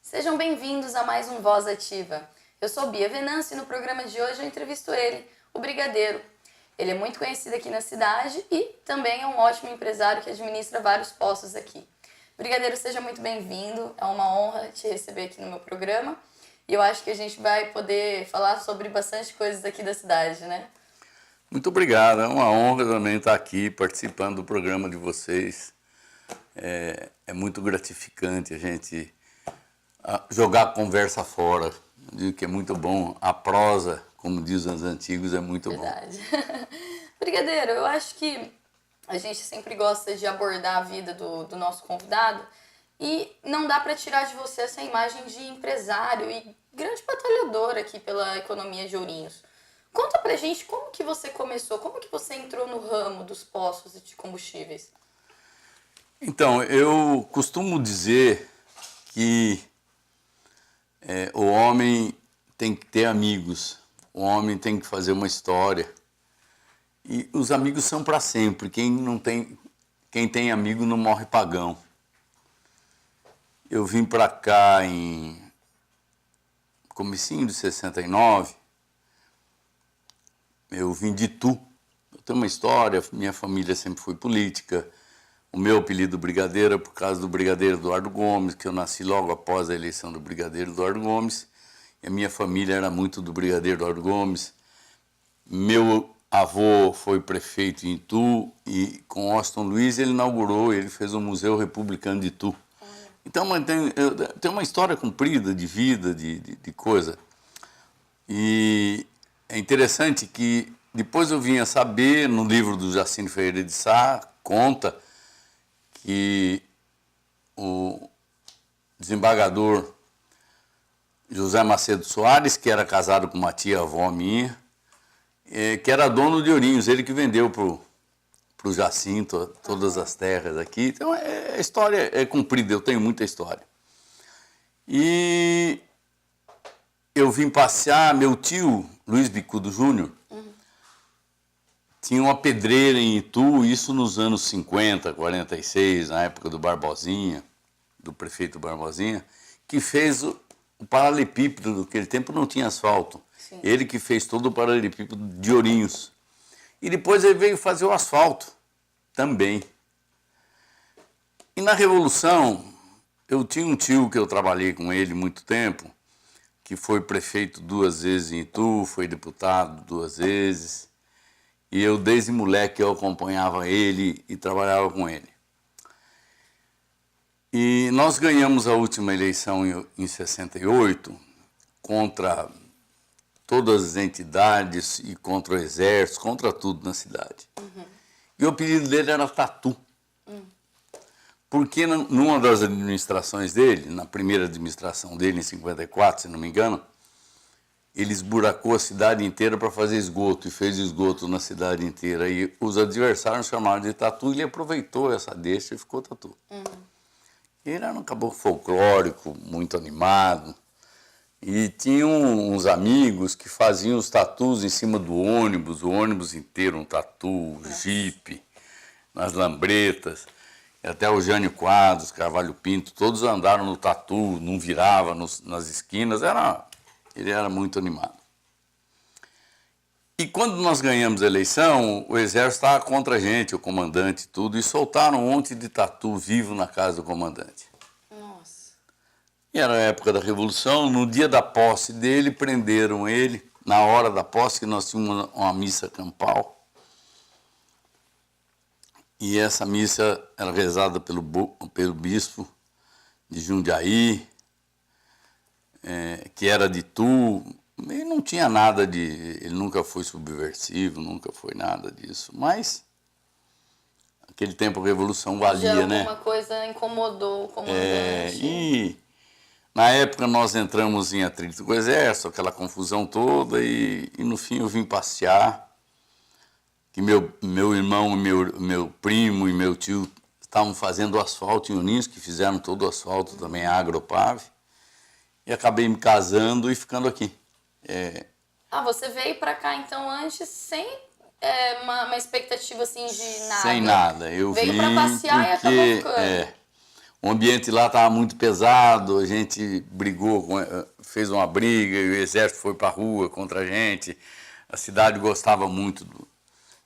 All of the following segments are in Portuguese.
Sejam bem-vindos a mais um Voz Ativa. Eu sou Bia Venâncio e no programa de hoje eu entrevisto ele, o Brigadeiro. Ele é muito conhecido aqui na cidade e também é um ótimo empresário que administra vários postos aqui. Brigadeiro, seja muito bem-vindo, é uma honra te receber aqui no meu programa e eu acho que a gente vai poder falar sobre bastante coisas aqui da cidade, né? Muito obrigado, é uma honra também estar aqui participando do programa de vocês. É muito gratificante a gente jogar a conversa fora. Eu digo que é muito bom. A prosa, como dizem os antigos, é muito Verdade. Bom. Brigadeiro, eu acho que a gente sempre gosta de abordar a vida do nosso convidado e não dá para tirar de você essa imagem de empresário e grande batalhador aqui pela economia de Ourinhos. Conta pra gente como que você começou, como que você entrou no ramo dos postos e de combustíveis? Então, eu costumo dizer que o homem tem que ter amigos, o homem tem que fazer uma história. E os amigos são para sempre. Quem tem amigo não morre pagão. Eu vim para cá em comecinho de 69. Eu vim de Itu. Eu tenho uma história, minha família sempre foi política. O meu apelido Brigadeiro é por causa do Brigadeiro Eduardo Gomes, que eu nasci logo após a eleição do Brigadeiro Eduardo Gomes. E a minha família era muito do Brigadeiro Eduardo Gomes. Meu avô foi prefeito em Itu e com Austin Luiz ele fez o Museu Republicano de Itu. Então tem uma história comprida de vida, de coisa. E é interessante que depois eu vim a saber, no livro do Jacinto Ferreira de Sá, conta que o desembargador José Macedo Soares, que era casado com uma tia-avó minha, que era dono de Ourinhos, ele que vendeu para o Jacinto todas as terras aqui. Então a história é comprida, eu tenho muita história. E eu vim passear, meu tio, Luiz Bicudo Júnior, tinha uma pedreira em Itu, isso nos anos 50, 46, na época do Barbosinha, do prefeito Barbosinha, que fez o paralelepípedo, naquele tempo não tinha asfalto. Sim. Ele que fez todo o paralelepípedo de Ourinhos. E depois ele veio fazer o asfalto também. E na Revolução, eu tinha um tio que eu trabalhei com ele muito tempo, que foi prefeito 2 vezes em Itu, foi deputado 2 vezes. E eu, desde moleque, eu acompanhava ele e trabalhava com ele. E nós ganhamos a última eleição em 68 contra todas as entidades e contra o exército, contra tudo na cidade. E o apelido dele era Tatu. Porque numa das administrações dele, na primeira administração dele, em 54, se não me engano, ele esburacou a cidade inteira para fazer esgoto, e fez esgoto na cidade inteira. E os adversários chamaram de Tatu, e ele aproveitou essa deixa e ficou Tatu. Ele era um caboclo folclórico, muito animado, e tinha uns amigos que faziam os tatus em cima do ônibus, o ônibus inteiro, um tatu, jipe, nas lambretas. E até o Jânio Quadros, Carvalho Pinto, todos andaram no tatu, não virava nas esquinas, ele era muito animado. E quando nós ganhamos a eleição, o exército estava contra a gente, o comandante e tudo, e soltaram um monte de tatu vivo na casa do comandante. Nossa. E era a época da Revolução, no dia da posse dele, prenderam ele, na hora da posse, que nós tínhamos uma missa campal. E essa missa era rezada pelo bispo de Jundiaí, que era de Itu. Ele não tinha nada ele nunca foi subversivo, nunca foi nada disso, mas naquele tempo a Revolução valia, né? Alguma coisa incomodou o comandante. E na época nós entramos em atrito com o exército, aquela confusão toda, e no fim eu vim passear, que meu irmão, meu primo e meu tio estavam fazendo asfalto em Ourinhos, que fizeram todo o asfalto também, a Agropave. e acabei me casando e ficando aqui. Você veio pra cá então antes sem uma expectativa assim de nada? Sem nada. Eu veio vim pra passear e acabou ficando. O ambiente lá estava muito pesado, a gente brigou, fez uma briga, e o exército foi para a rua contra a gente. A cidade gostava muito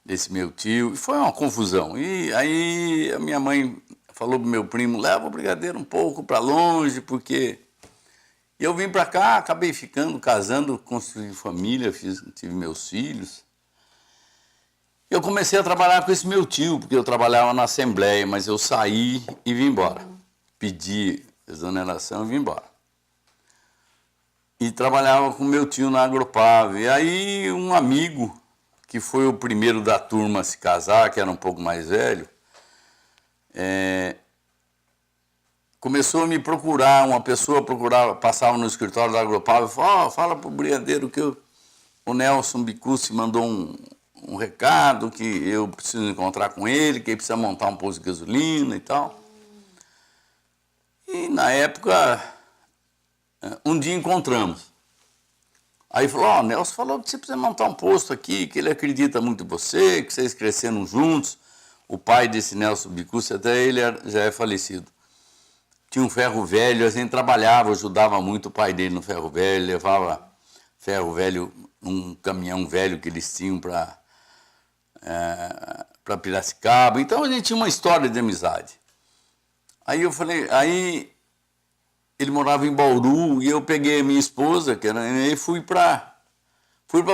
desse meu tio, e foi uma confusão. E aí a minha mãe falou pro meu primo, leva o brigadeiro um pouco para longe, porque... E eu vim para cá, acabei ficando, casando, construí família, tive meus filhos. Eu comecei a trabalhar com esse meu tio, porque eu trabalhava na Assembleia, mas eu saí e vim embora. Pedi exoneração e vim embora. E trabalhava com meu tio na Agropave. E aí um amigo, que foi o primeiro da turma a se casar, que era um pouco mais velho, começou a me procurar, uma pessoa passava no escritório da Agropave e falou, fala pro brigadeiro que o Nelson Bicucci mandou um recado, que eu preciso encontrar com ele, que ele precisa montar um posto de gasolina e tal. E na época, um dia encontramos. Aí falou, Nelson falou que você precisa montar um posto aqui, que ele acredita muito em você, que vocês cresceram juntos. O pai desse Nelson Bicucci, até ele já é falecido. Tinha um ferro velho, a gente trabalhava, ajudava muito o pai dele no ferro velho, levava ferro velho, um caminhão velho que eles tinham para Piracicaba. Então a gente tinha uma história de amizade. Aí eu falei, aí ele morava em Bauru e eu peguei a minha esposa, e fui para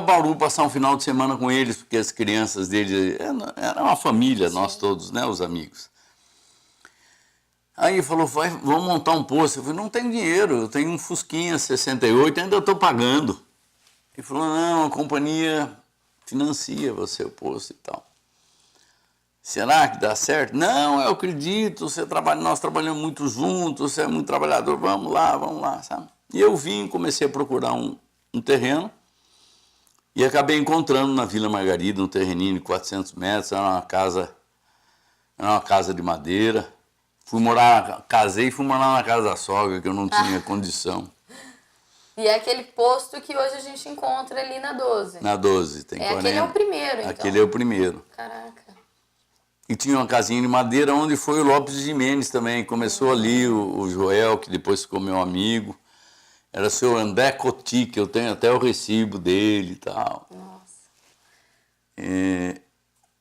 Bauru passar um final de semana com eles, porque as crianças dele era uma família, nós todos, né, os amigos. Aí ele falou, vamos montar um posto. Eu falei, não tenho dinheiro, eu tenho um Fusquinha 68, ainda estou pagando. Ele falou, não, a companhia financia você o posto e tal. Será que dá certo? Não, eu acredito, nós trabalhamos muito juntos, você é muito trabalhador, vamos lá, sabe? E eu comecei a procurar um terreno e acabei encontrando na Vila Margarida um terreninho de 400 metros, era uma casa de madeira. Casei e fui morar na casa da sogra, que eu não tinha condição. E é aquele posto que hoje a gente encontra ali na 12. Na 12, tem 40. Aquele é o primeiro, então. Aquele é o primeiro. Caraca. E tinha uma casinha de madeira onde foi o Lopes de Jimenez também. Começou ali o Joel, que depois ficou meu amigo. Era o seu André Coty, que eu tenho até o recibo dele e tal. Nossa.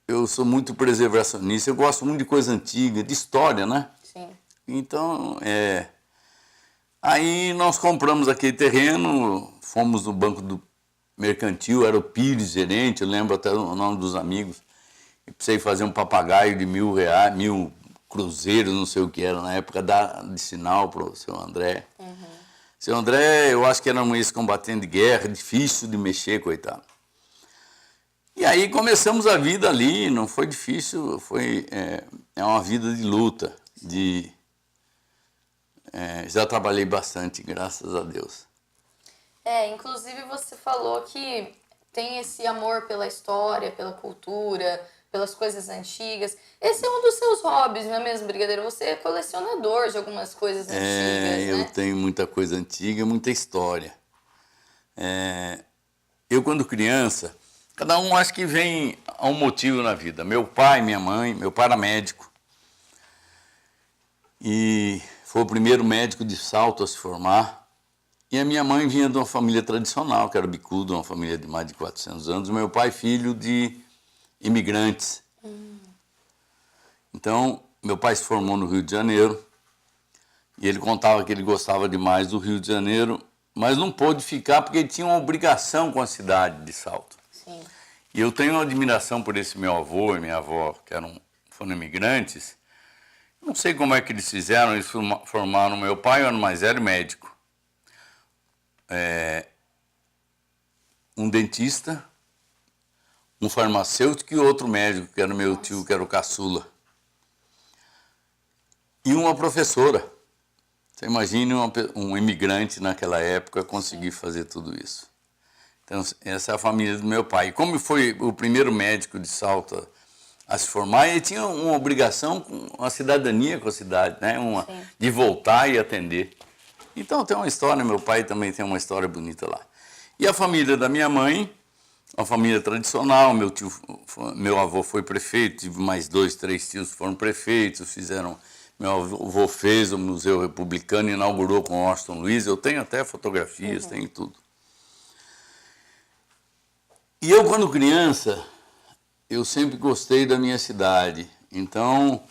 Eu sou muito preservacionista, eu gosto muito de coisa antiga, de história, né? Sim. Então, aí nós compramos aquele terreno, fomos no Banco do Mercantil, era o Pires gerente, eu lembro até o nome dos amigos. E precisei fazer um papagaio de R$ 1.000 cruzeiros, não sei o que era, na época de sinal para o seu André. Seu André, eu acho que era um ex-combatente de guerra, difícil de mexer, coitado. E aí começamos a vida ali, não foi difícil, é uma vida de luta, já trabalhei bastante, graças a Deus. Inclusive você falou que tem esse amor pela história, pela cultura, pelas coisas antigas. Esse é um dos seus hobbies, não é mesmo, brigadeiro? Você é colecionador de algumas coisas antigas, né? Eu tenho muita coisa antiga, muita história. Eu, quando criança, cada um acho que vem a um motivo na vida. Meu pai, minha mãe, meu pai era médico. E foi o primeiro médico de Salto a se formar. E a minha mãe vinha de uma família tradicional, que era bicudo, uma família de mais de 400 anos. Meu pai, filho de imigrantes. Então, meu pai se formou no Rio de Janeiro. E ele contava que ele gostava demais do Rio de Janeiro, mas não pôde ficar porque ele tinha uma obrigação com a cidade de Salto. Sim. E eu tenho uma admiração por esse meu avô e minha avó, que foram imigrantes. Não sei como é que eles fizeram, eles formaram meu pai, o ano mais velho, médico. Um dentista, um farmacêutico e outro médico, que era meu tio, que era o caçula. E uma professora. Você imagine um imigrante naquela época conseguir fazer tudo isso. Então, essa é a família do meu pai. E como foi o primeiro médico de Salto a se formar, ele tinha uma obrigação, uma cidadania com a cidade, né? De voltar e atender. Então tem uma história, meu pai também tem uma história bonita lá. E a família da minha mãe, uma família tradicional, meu avô foi prefeito, tive mais 2, 3 tios que foram prefeitos, meu avô fez o Museu Republicano, inaugurou com Washington Luiz, eu tenho até fotografias, tenho tudo. E eu, quando criança, eu sempre gostei da minha cidade, então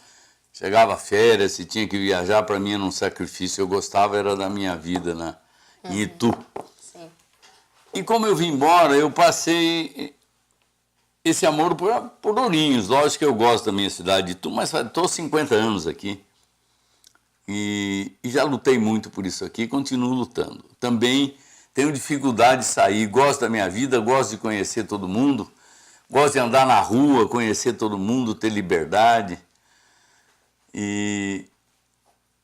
chegava férias, se tinha que viajar, para mim era um sacrifício, eu gostava era da minha vida em Itu. Sim. E como eu vim embora, eu passei esse amor por Ourinhos. Lógico que eu gosto da minha cidade de Itu, mas estou 50 anos aqui. E já lutei muito por isso aqui e continuo lutando. Também tenho dificuldade de sair, gosto da minha vida, gosto de conhecer todo mundo, gosto de andar na rua, conhecer todo mundo, ter liberdade. E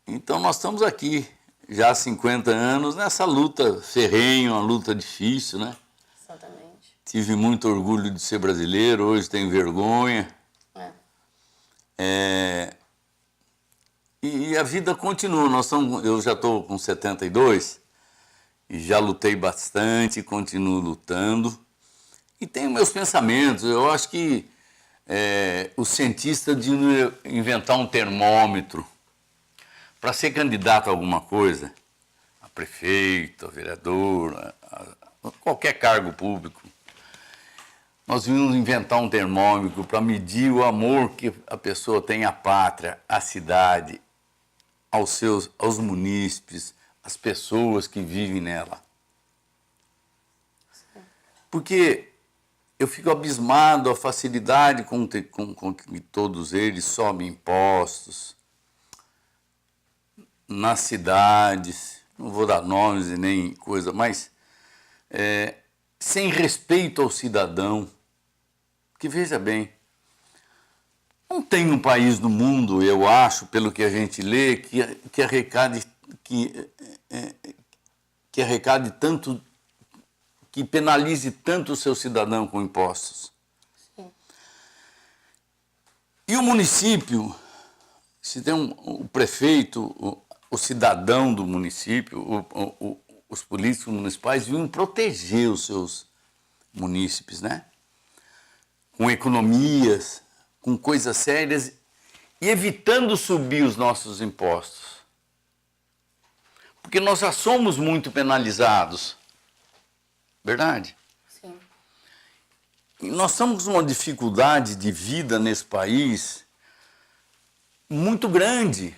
então nós estamos aqui já há 50 anos nessa luta ferrenha, uma luta difícil, né? Exatamente. Tive muito orgulho de ser brasileiro, hoje tenho vergonha. E a vida continua. Eu já estou com 72 e já lutei bastante, continuo lutando. E tenho meus pensamentos. Eu acho que o cientista de inventar um termômetro para ser candidato a alguma coisa, a prefeito, a vereador, a qualquer cargo público, nós vimos inventar um termômetro para medir o amor que a pessoa tem à pátria, à cidade, aos munícipes, às pessoas que vivem nela. Porque eu fico abismado a facilidade com que todos eles sobem impostos nas cidades, não vou dar nomes e nem coisa, mas sem respeito ao cidadão. Que veja bem, não tem um país no mundo, eu acho, pelo que a gente lê, que arrecade tanto, que penalize tanto o seu cidadão com impostos. Sim. E o município, se tem o prefeito, o cidadão do município, os políticos municipais deviam proteger os seus munícipes, né? Com economias, com coisas sérias e evitando subir os nossos impostos. Porque nós já somos muito penalizados. Verdade? Sim. E nós estamos com uma dificuldade de vida nesse país muito grande.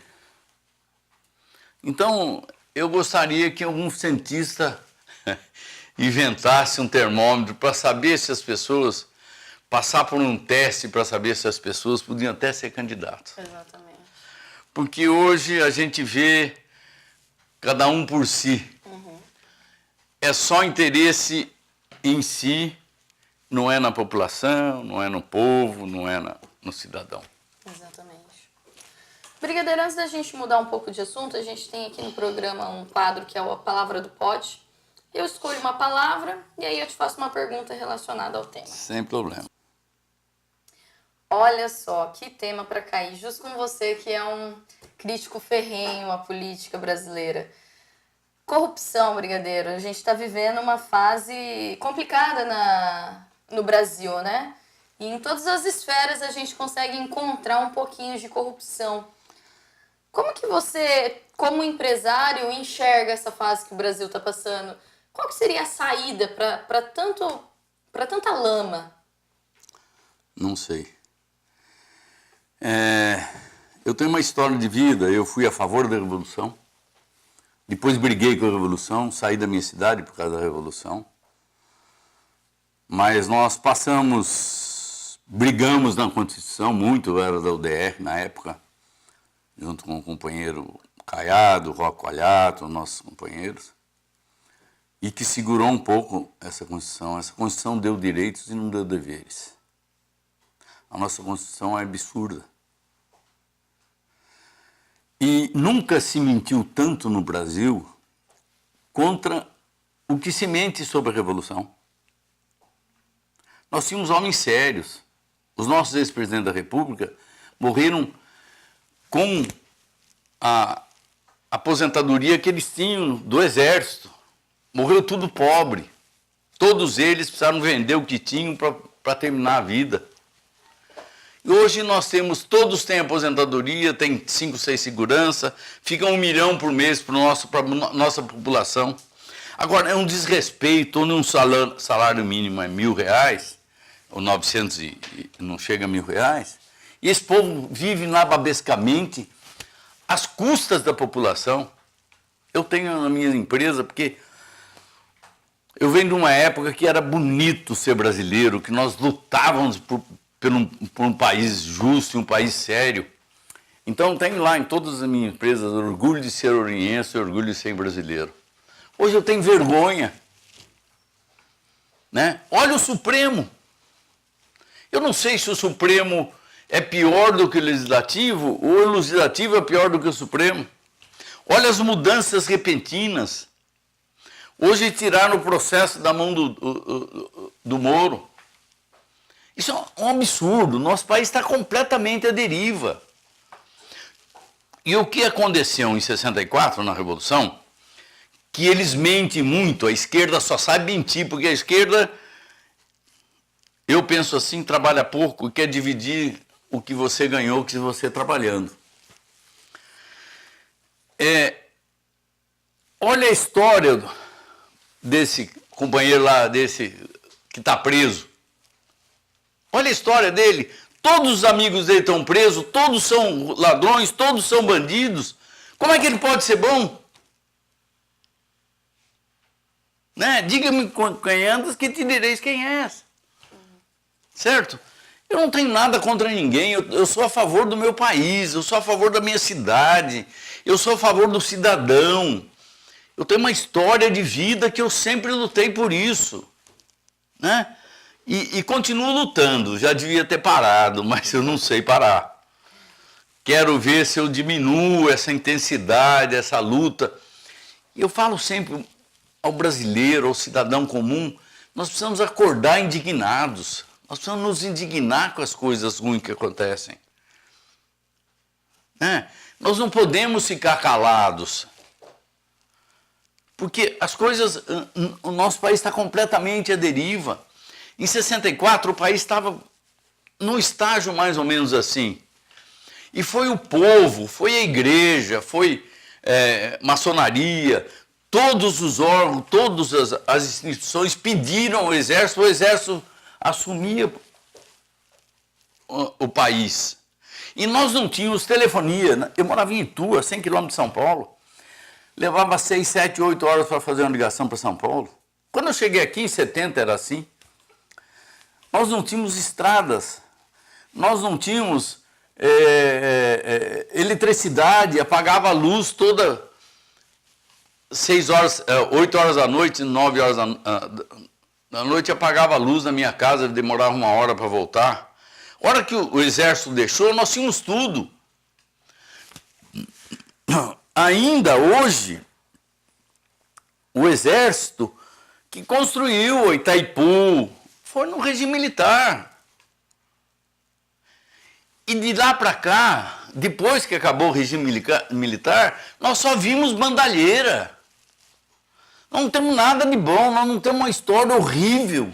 Então, eu gostaria que algum cientista inventasse um termômetro para saber se as pessoas, passar por um teste para saber se as pessoas podiam até ser candidatos. Exatamente. Porque hoje a gente vê cada um por si. É só interesse em si, não é na população, não é no povo, não é no cidadão. Exatamente. Brigadeiro, antes da gente mudar um pouco de assunto, a gente tem aqui no programa um quadro que é a Palavra do Pod. Eu escolho uma palavra e aí eu te faço uma pergunta relacionada ao tema. Sem problema. Olha só, que tema para cair, justo com você que é um crítico ferrenho à política brasileira. Corrupção, Brigadeiro. A gente está vivendo uma fase complicada no Brasil, né? E em todas as esferas a gente consegue encontrar um pouquinho de corrupção. Como que você, como empresário, enxerga essa fase que o Brasil está passando? Qual que seria a saída para tanta lama? Não sei. Eu tenho uma história de vida, eu fui a favor da Revolução. Depois briguei com a Revolução, saí da minha cidade por causa da Revolução. Mas nós brigamos na Constituição muito, eu era da UDR na época, junto com o companheiro Caiado, Rocco Alhato, nossos companheiros, e que segurou um pouco essa Constituição. Essa Constituição deu direitos e não deu deveres. A nossa Constituição é absurda. E nunca se mentiu tanto no Brasil contra o que se mente sobre a Revolução. Nós tínhamos homens sérios. Os nossos ex-presidentes da República morreram com aposentadoria que eles tinham do exército. Morreu tudo pobre. Todos eles precisaram vender o que tinham para terminar a vida. E hoje nós temos, todos têm aposentadoria, tem 5, 6 segurança, fica 1 milhão por mês para nossa população. Agora, é um desrespeito, onde um salário mínimo é R$1.000, ou 900 e não chega a R$1.000, e esse povo vive nababescamente às custas da população. Eu tenho na minha empresa, porque eu venho de uma época que era bonito ser brasileiro, que nós lutávamos por um país justo e um país sério. Então tem lá em todas as minhas empresas orgulho de ser oriense, orgulho de ser brasileiro. Hoje eu tenho vergonha, né? Olha o Supremo. Eu não sei se o Supremo é pior do que o Legislativo ou o Legislativo é pior do que o Supremo. Olha as mudanças repentinas. Hoje tiraram o processo da mão do Moro. Isso é um absurdo. Nosso país está completamente à deriva. E o que aconteceu em 64, na Revolução, que eles mentem muito, a esquerda só sabe mentir, porque a esquerda, eu penso assim, trabalha pouco e quer dividir o que você ganhou que você trabalhando. Olha a história desse companheiro lá, desse que está preso. Olha a história dele. Todos os amigos dele estão presos, todos são ladrões, todos são bandidos. Como é que ele pode ser bom? Né? Diga-me quem andas que te direis quem és. Certo? Eu não tenho nada contra ninguém, eu sou a favor do meu país, eu sou a favor da minha cidade, eu sou a favor do cidadão. Eu tenho uma história de vida que eu sempre lutei por isso. Né? E continuo lutando, já devia ter parado, mas eu não sei parar. Quero ver se eu diminuo essa intensidade, essa luta. E eu falo sempre ao brasileiro, ao cidadão comum, nós precisamos acordar indignados. Nós precisamos nos indignar com as coisas ruins que acontecem. Nós não podemos ficar calados. Porque as coisas, o nosso país está completamente à deriva. Em 64, o país estava num estágio mais ou menos assim. E foi o povo, foi a igreja, foi maçonaria, todos os órgãos, todas as instituições pediram ao exército, o exército assumia o país. E nós não tínhamos telefonia. Eu morava em Itu, a 100 km de São Paulo. Levava 6, 7, 8 horas para fazer uma ligação para São Paulo. Quando eu cheguei aqui em 70 era assim. Nós não tínhamos estradas, nós não tínhamos eletricidade, apagava a luz toda 6 horas, 8 horas da noite, 9 horas da noite, apagava a luz na minha casa, demorava 1 hora para voltar. A hora que o exército deixou, nós tínhamos tudo. Ainda hoje, o exército que construiu Itaipu foi no regime militar. E de lá para cá, depois que acabou o regime militar, nós só vimos bandalheira. Nós não temos nada de bom, nós não temos uma história horrível.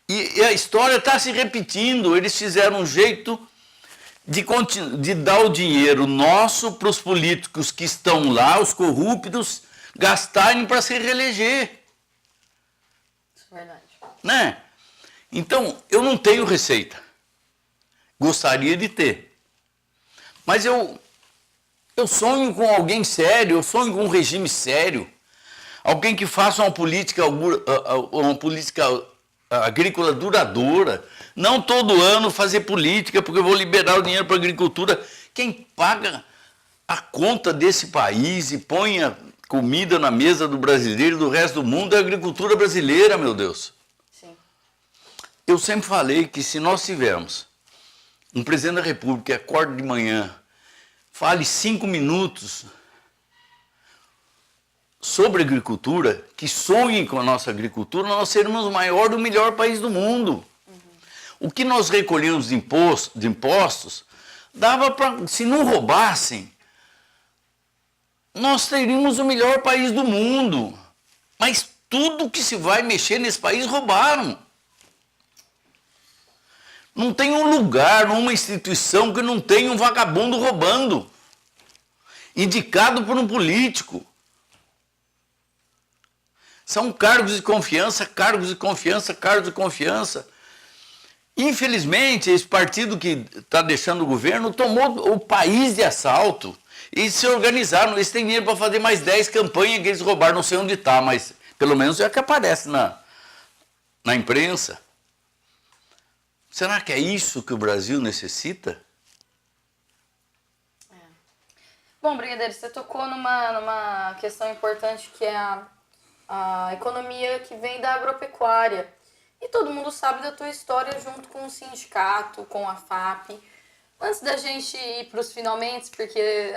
E a história está se repetindo. Eles fizeram um jeito de dar o dinheiro nosso para os políticos que estão lá, os corruptos, gastarem para se reeleger. Verdade. Né? Então, eu não tenho receita. Gostaria de ter. Mas eu sonho com alguém sério, eu sonho com um regime sério. Alguém que faça uma política agrícola duradoura. Não todo ano fazer política, porque eu vou liberar o dinheiro para a agricultura. Quem paga a conta desse país e põe a comida na mesa do brasileiro e do resto do mundo é a agricultura brasileira, meu Deus. Sim. Eu sempre falei que se nós tivermos um presidente da República que acorde de manhã, fale 5 minutos sobre agricultura, que sonhem com a nossa agricultura, nós seremos o maior e o melhor país do mundo. O que nós recolhemos de impostos, dava para, se não roubassem, nós teríamos o melhor país do mundo. Mas tudo que se vai mexer nesse país roubaram. Não tem um lugar, uma instituição que não tenha um vagabundo roubando, indicado por um político. São cargos de confiança, cargos de confiança, cargos de confiança. Infelizmente, esse partido que está deixando o governo tomou o país de assalto. Eles se organizaram, eles têm dinheiro para fazer mais 10 campanhas que eles roubaram, não sei onde está, mas pelo menos é que aparece na imprensa. Será que é isso que o Brasil necessita? Bom, Brigadeiro, você tocou numa questão importante que é a economia que vem da agropecuária. E todo mundo sabe da tua história junto com o sindicato, com a FAP. Antes da gente ir para os finalmente, porque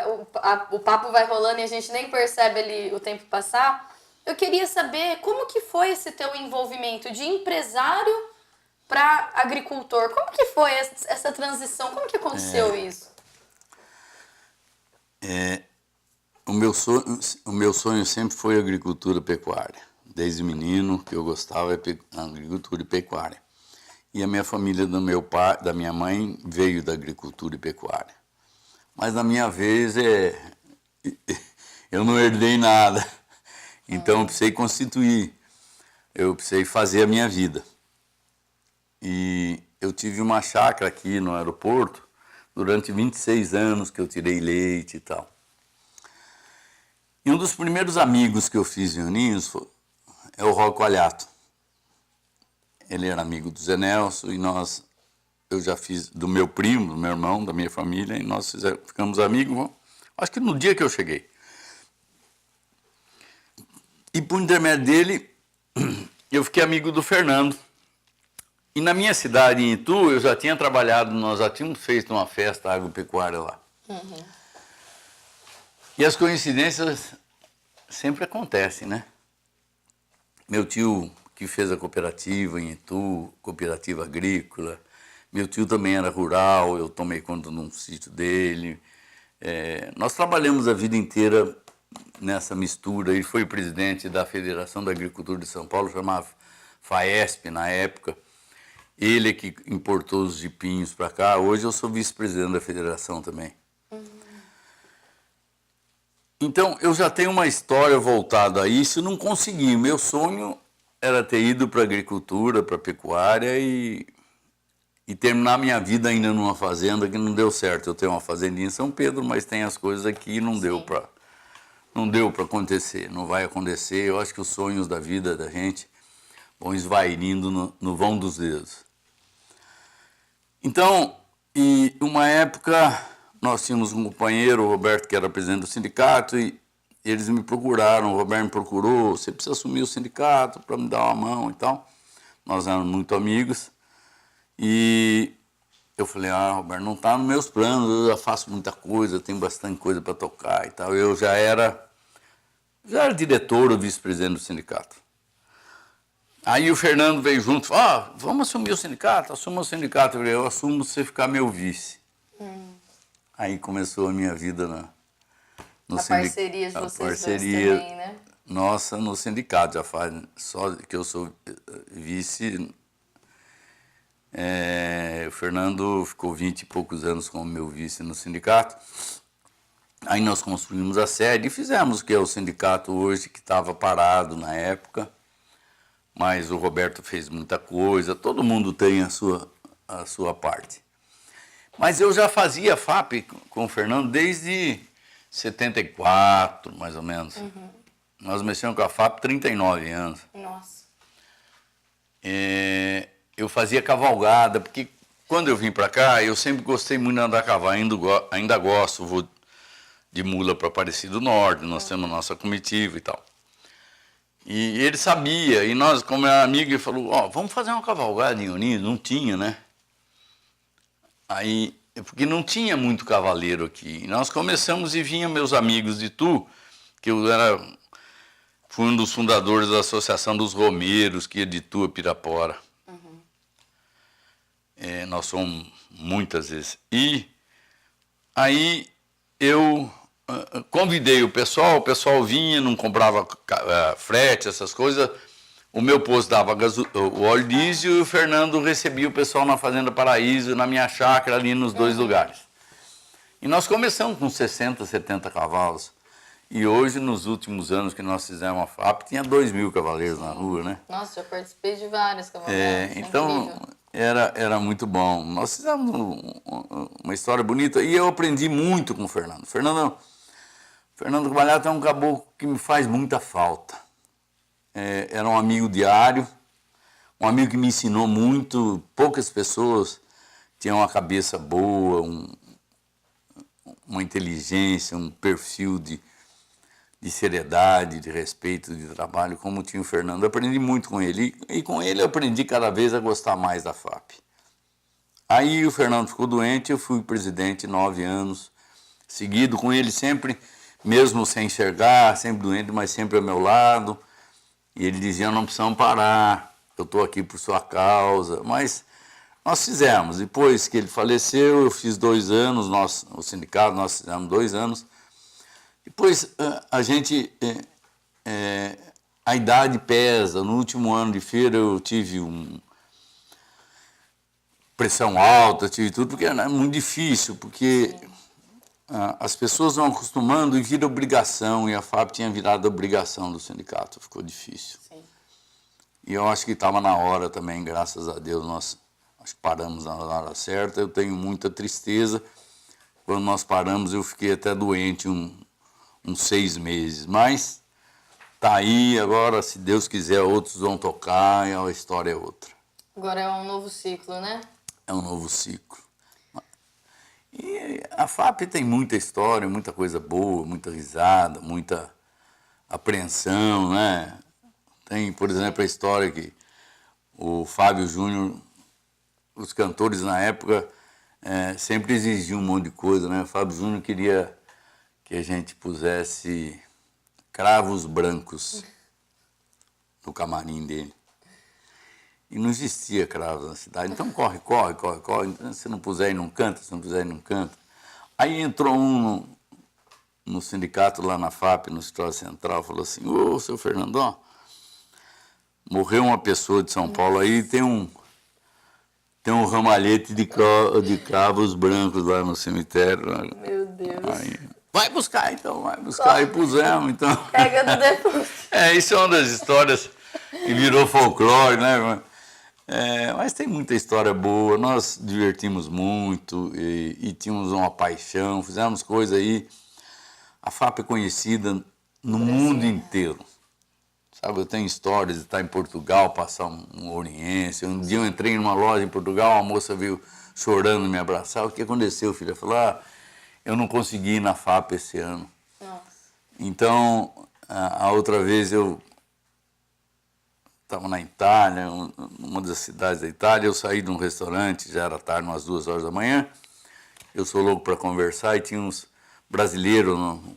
o papo vai rolando e a gente nem percebe ali o tempo passar, eu queria saber como que foi esse teu envolvimento de empresário para agricultor. Como que foi essa transição? Como que aconteceu isso? O meu sonho sempre foi agricultura e pecuária. Desde menino, que eu gostava é agricultura e pecuária. E a minha família do meu pai, da minha mãe, veio da agricultura e pecuária. Mas na minha vez, eu não herdei nada. Então eu precisei constituir, eu precisei fazer a minha vida. E eu tive uma chácara aqui no aeroporto durante 26 anos que eu tirei leite e tal. E um dos primeiros amigos que eu fiz em Ourinhos é o Rocco Alhato. Ele era amigo do Zé Nelson e eu já fiz do meu primo, do meu irmão, da minha família, e nós ficamos amigos, acho que no dia que eu cheguei. E por intermédio dele, eu fiquei amigo do Fernando. E na minha cidade, em Itu, eu já tinha trabalhado, nós já tínhamos feito uma festa agropecuária lá. Uhum. E as coincidências sempre acontecem, né? Meu tio, que fez a cooperativa em Itu, cooperativa agrícola, meu tio também era rural, eu tomei conta de um sítio dele. Nós trabalhamos a vida inteira nessa mistura. Ele foi presidente da Federação da Agricultura de São Paulo, chamava FAESP na época. Ele é que importou os jipinhos para cá. Hoje eu sou vice-presidente da federação também. Uhum. Então, eu já tenho uma história voltada a isso e não consegui. Meu sonho era ter ido para a agricultura, para a pecuária e terminar minha vida ainda numa fazenda que não deu certo. Eu tenho uma fazendinha em São Pedro, mas tem as coisas aqui e não deu para acontecer, não vai acontecer. Eu acho que os sonhos da vida da gente vão esvairindo no vão dos dedos. Então, e uma época, nós tínhamos um companheiro, o Roberto, que era presidente do sindicato, e eles me procuraram, o Roberto me procurou, você precisa assumir o sindicato para me dar uma mão e tal. Nós éramos muito amigos. E eu falei, Roberto, não está nos meus planos, eu já faço muita coisa, tenho bastante coisa para tocar e tal. Eu já era diretor ou vice-presidente do sindicato. Aí o Fernando veio junto e falou, vamos assumir o sindicato, assuma o sindicato. Eu falei, eu assumo se você ficar meu vice. Aí começou a minha vida no sindicato. A parceria de vocês dois também, né? Nossa, no sindicato, já faz, só que eu sou vice. O Fernando ficou 20 e poucos anos como meu vice no sindicato. Aí nós construímos a sede e fizemos o que é o sindicato hoje, que estava parado na época. Mas o Roberto fez muita coisa, todo mundo tem a sua parte. Mas eu já fazia FAP com o Fernando desde 74, mais ou menos. Uhum. Nós mexemos com a FAP 39 anos. Nossa. Eu fazia cavalgada, porque quando eu vim para cá, eu sempre gostei muito de andar a cavalo, ainda gosto, vou de mula para Aparecido do Norte, nós temos a nossa comitiva e tal. E ele sabia, e nós, como era amigo, ele falou, vamos fazer uma cavalgada em Ourinhos. Não tinha, né? Aí, porque não tinha muito cavaleiro aqui. E nós começamos e vinham meus amigos de Itu, que fui um dos fundadores da Associação dos Romeiros, que é de Itu a Pirapora. Uhum. Nós somos muitas vezes. E aí, convidei o pessoal vinha, não comprava frete, essas coisas. O meu posto dava o óleo diesel e o Fernando recebia o pessoal na Fazenda Paraíso, na minha chácara, ali nos dois lugares. E nós começamos com 60, 70 cavalos. E hoje, nos últimos anos que nós fizemos a FAP, tinha 2.000 cavaleiros na rua, né? Nossa, já participei de várias cavaleiros. Então, era muito bom. Nós fizemos uma história bonita e eu aprendi muito com o Fernando. Fernando Cavalhato é um caboclo que me faz muita falta. Era um amigo diário, um amigo que me ensinou muito. Poucas pessoas tinham uma cabeça boa, uma inteligência, um perfil de seriedade, de respeito, de trabalho, como tinha o Fernando. Eu aprendi muito com ele e com ele eu aprendi cada vez a gostar mais da FAP. Aí o Fernando ficou doente, eu fui presidente 9 anos, seguido com ele sempre, mesmo sem enxergar, sempre doente, mas sempre ao meu lado. E ele dizia, não precisamos parar, eu estou aqui por sua causa. Mas nós fizemos. Depois que ele faleceu, eu fiz 2 anos, o sindicato, nós fizemos 2 anos. Depois a gente, a idade pesa. No último ano de feira eu tive pressão alta, tive tudo, porque era muito difícil, porque as pessoas vão acostumando e vira obrigação, e a FAP tinha virado obrigação do sindicato, ficou difícil. Sim. E eu acho que estava na hora também, graças a Deus, nós acho que paramos na hora certa. Eu tenho muita tristeza. Quando nós paramos eu fiquei até doente uns 6 meses, mas tá aí agora, se Deus quiser, outros vão tocar e a história é outra. Agora é um novo ciclo, né? É um novo ciclo. E a FAP tem muita história, muita coisa boa, muita risada, muita apreensão, né? Tem, por exemplo, a história que o Fábio Júnior, os cantores na época, sempre exigiam um monte de coisa, né? O Fábio Júnior queria que a gente pusesse cravos brancos no camarim dele. E não existia cravos na cidade. Então corre. Se não puser ir, não canta, se não puser ir, não canta. Aí entrou um no sindicato lá na FAP, no Escritório Central, falou assim, ô, seu Fernando, ó, morreu uma pessoa de São Paulo aí, tem um ramalhete de cravos brancos lá no cemitério. Meu Deus. Aí, vai buscar então, vai buscar. E pusemos, então. Pega do depósito. Isso é uma das histórias que virou folclore, né? Mas tem muita história boa, nós divertimos muito e tínhamos uma paixão, fizemos coisa aí. A FAP é conhecida no mundo inteiro. Sabe, eu tenho histórias de estar em Portugal, passar um oriense. Um dia eu entrei numa loja em Portugal, uma moça veio chorando me abraçar. O que aconteceu, filha? Falou, eu não consegui ir na FAP esse ano. Nossa. Então, a outra vez eu estava na Itália, uma das cidades da Itália, eu saí de um restaurante, já era tarde, umas 2 horas da manhã. Eu sou louco para conversar e tinha uns brasileiros,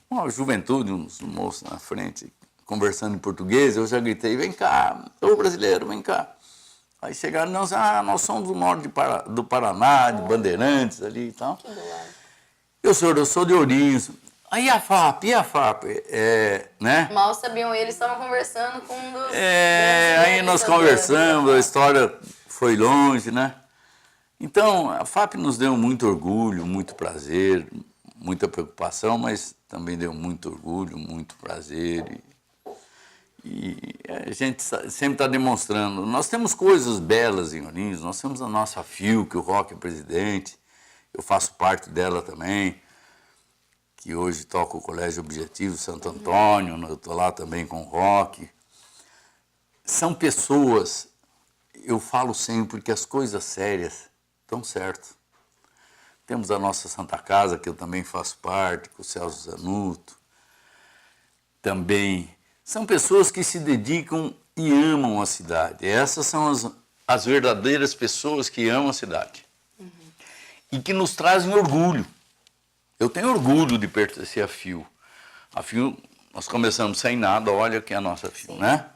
uma juventude, uns moços na frente, conversando em português. Eu já gritei, vem cá, ô brasileiro, vem cá. Aí chegaram, nós somos do norte do Paraná, de Bandeirantes ali e tal. Que do lado. Eu sou de Ourinhos. Aí a FAP, né? Mal sabiam eles, estavam conversando com um dos... Aí nós conversamos, a história foi longe, né? Então, a FAP nos deu muito orgulho, muito prazer, muita preocupação, mas também deu muito orgulho, muito prazer. E a gente sempre está demonstrando. Nós temos coisas belas em Ourinhos, nós temos a nossa FIU, que o Roque é presidente, eu faço parte dela também, que hoje toca o Colégio Objetivo Santo Antônio, eu estou lá também com o Roque. São pessoas, eu falo sempre que as coisas sérias estão certo. Temos a nossa Santa Casa, que eu também faço parte, com o Celso Zanuto. Também são pessoas que se dedicam e amam a cidade. Essas são as verdadeiras pessoas que amam a cidade. E que nos trazem orgulho. Eu tenho orgulho de pertencer à FIU. A FIU, nós começamos sem nada, olha que é a nossa FIU, né?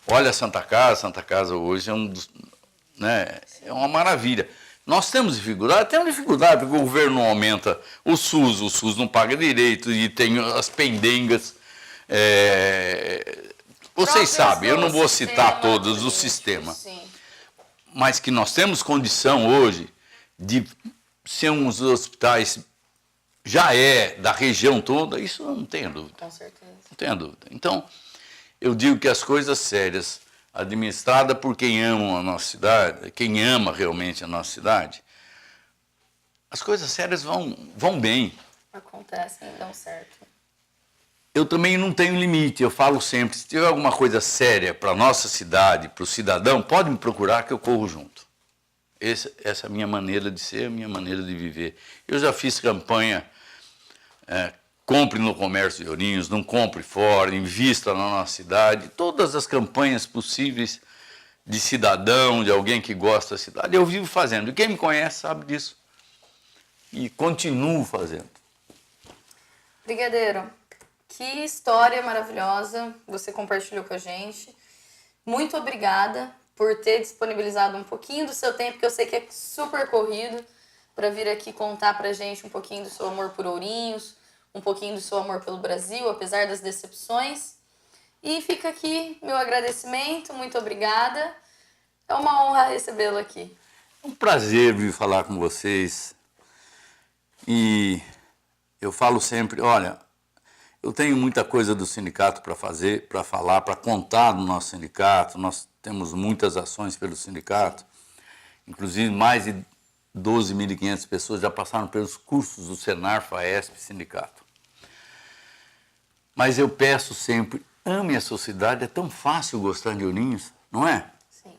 Olha a Santa Casa hoje é é uma maravilha. Nós temos dificuldade porque o governo não aumenta o SUS não paga direito e tem as pendengas. Vocês sabem, eu não vou citar todos o sistema, sim. mas que nós temos condição hoje de ser uns hospitais, já da região toda, isso eu não tenho dúvida. Com certeza. Não tenho dúvida. Então, eu digo que as coisas sérias, administradas por quem ama a nossa cidade, quem ama realmente a nossa cidade, as coisas sérias vão bem. Acontecem, dão certo. Eu também não tenho limite, eu falo sempre, se tiver alguma coisa séria para a nossa cidade, para o cidadão, pode me procurar que eu corro junto. Essa é a minha maneira de ser, a minha maneira de viver. Eu já fiz campanha, compre no comércio de Ourinhos, não compre fora, invista na nossa cidade, todas as campanhas possíveis de cidadão, de alguém que gosta da cidade, eu vivo fazendo. E quem me conhece sabe disso. E continuo fazendo. Brigadeiro, que história maravilhosa você compartilhou com a gente. Muito obrigada por ter disponibilizado um pouquinho do seu tempo, que eu sei que é super corrido, para vir aqui contar pra gente um pouquinho do seu amor por Ourinhos, um pouquinho do seu amor pelo Brasil, apesar das decepções. E fica aqui meu agradecimento, muito obrigada. É uma honra recebê-lo aqui. É um prazer vir falar com vocês. E eu falo sempre, olha, eu tenho muita coisa do sindicato para fazer, para falar, para contar do nosso sindicato. Nós temos muitas ações pelo sindicato, inclusive mais de 12.500 pessoas já passaram pelos cursos do Senar, FAESP, sindicato. Mas eu peço sempre, ame a sua cidade, é tão fácil gostar de Ourinhos, não é? Sim.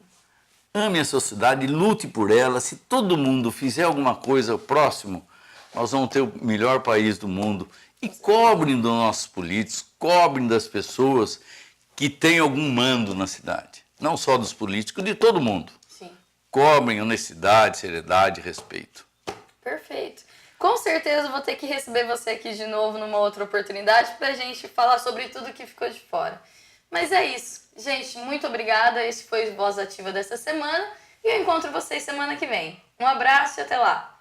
Ame a sua cidade, lute por ela. Se todo mundo fizer alguma coisa próximo, nós vamos ter o melhor país do mundo. E cobrem dos nossos políticos, cobrem das pessoas que têm algum mando na cidade. Não só dos políticos, de todo mundo. Sim. Cobrem honestidade, seriedade e respeito. Perfeito. Com certeza vou ter que receber você aqui de novo numa outra oportunidade pra gente falar sobre tudo que ficou de fora. Mas é isso. Gente, muito obrigada. Esse foi o Voz Ativa dessa semana. E eu encontro vocês semana que vem. Um abraço e até lá.